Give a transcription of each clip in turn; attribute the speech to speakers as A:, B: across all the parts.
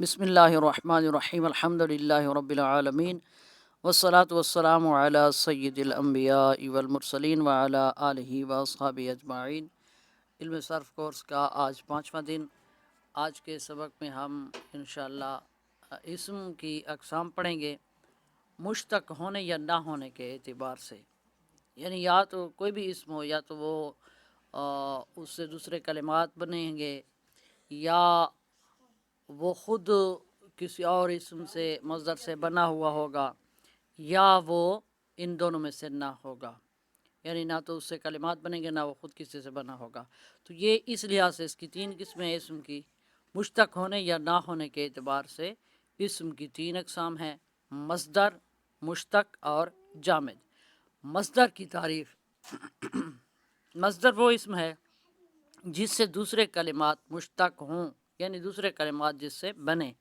A: بسم اللہ الرحمن الرحیم الحمد للہ رب العالمین والصلاة والسلام علی سید الانبیاء والمرسلین وعلی آلہ واصحابہ اجمعین۔ علم صرف کورس کا آج 5واں دن۔ آج کے سبق میں ہم انشاءاللہ اسم کی اقسام پڑھیں گے مشتق ہونے یا نہ ہونے کے اعتبار سے، یعنی یا تو کوئی بھی اسم ہو، یا تو وہ اس سے دوسرے کلمات بنیں گے، یا وہ خود کسی اور اسم سے مصدر سے بنا ہوا ہوگا، یا وہ ان دونوں میں سے نہ ہوگا، یعنی نہ تو اس سے کلمات بنیں گے، نہ وہ خود کسی سے بنا ہوگا۔ تو یہ اس لحاظ سے اس کی 3 قسمیں ہیں اسم کی، مشتق ہونے یا نہ ہونے کے اعتبار سے اسم کی 3 اقسام ہیں: مصدر، مشتق اور جامد۔ مصدر کی تعریف: مصدر وہ اسم ہے جس سے دوسرے کلمات مشتق ہوں، یعنی دوسرے کلمات جس سے بنے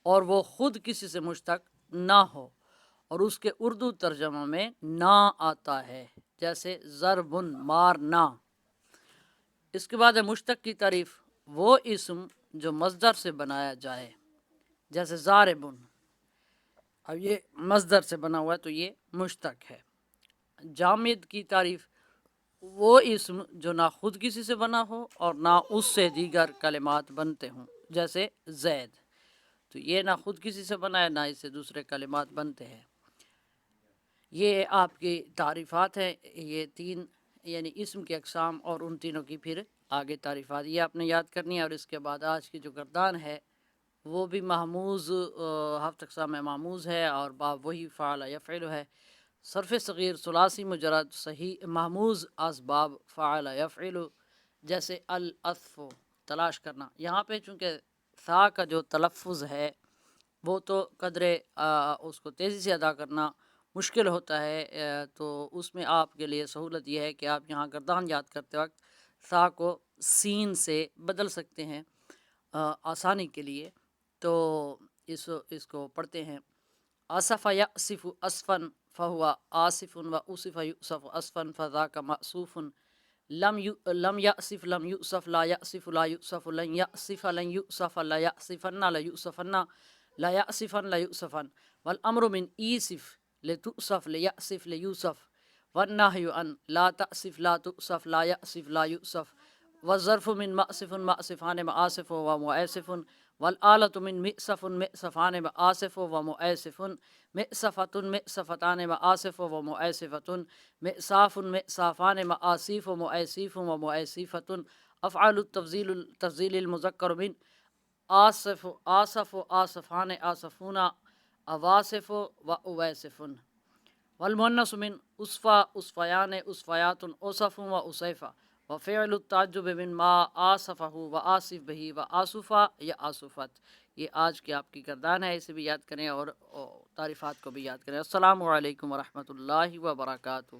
A: اور وہ خود کسی سے مشتق نہ ہو، اور اس کے اردو ترجمہ میں نہ آتا ہے، جیسے ضربن، مارنا۔ اس کے بعد ہے مشتق کی تعریف: وہ اسم جو مصدر سے بنایا جائے، جیسے ضاربن، اب یہ مصدر سے بنا ہوا ہے تو یہ مشتق ہے۔ جامد کی تعریف: وہ اسم جو نہ خود کسی سے بنا ہو اور نہ اس سے دیگر کلمات بنتے ہوں، جیسے زید، تو یہ نہ خود کسی سے بنا ہے، نہ اس سے دوسرے کلمات بنتے ہیں۔ یہ آپ کی تعریفات ہیں، یہ 3 یعنی اسم کے اقسام اور ان تینوں کی پھر آگے تعریفات، یہ آپ نے یاد کرنی ہے۔ اور اس کے بعد آج کی جو گردان ہے وہ بھی محموز 7 اقسام میں محموز ہے، اور باب وہی فعل یفعل ہے۔ صرف صغیر ثلاثی مجرد صحیح محموز اسباب فعل یفعل، جیسے العطف، تلاش کرنا۔ یہاں پہ چونکہ ثا کا جو تلفظ ہے وہ تو قدرے اس کو تیزی سے ادا کرنا مشکل ہوتا ہے، تو اس میں آپ کے لیے سہولت یہ ہے کہ آپ یہاں گردان یاد کرتے وقت ثا کو سین سے بدل سکتے ہیں آسانی کے لیے۔ تو اس کو پڑھتے ہیں: آصف یأصف اصفن فہو آصف و اصف یؤصف اصفن فذاک مأصوف۔ لم یأصف لم یؤصف لا یأصف لا یؤصف لن یأصف لن یؤصف لا یأصفن لا یؤصفن لا یأصفن لا یؤصفن والامر من ایصف لتؤصف لیأصف لیوصف والنہی عن لا تأصف لا تؤصف لا یأصف لا یؤصف والظرف من مأصف مأصفان مآصف و مؤاسف والآلة من مئصف مئصفان مآصف و مؤاسف مئصفة مئصفتان مآصف و مؤاسفة مئصاف مئصافان مآصیف و مؤاسیف و مؤاسیفة افعال التفضیل المذکر من آصف آصف و آصفان آصفون اواصف و اواسف والمؤنث من اصفا اصفیان اصفیات اوصف و اوصیفہ وفعل التعجب من ما آصفہ و آصف بہی و آصفہ یا آصفت۔ یہ آج کی آپ کی گردان ہے، اسے بھی یاد کریں اور تعریفات کو بھی یاد کریں۔ السلام علیکم ورحمۃ اللہ وبرکاتہ۔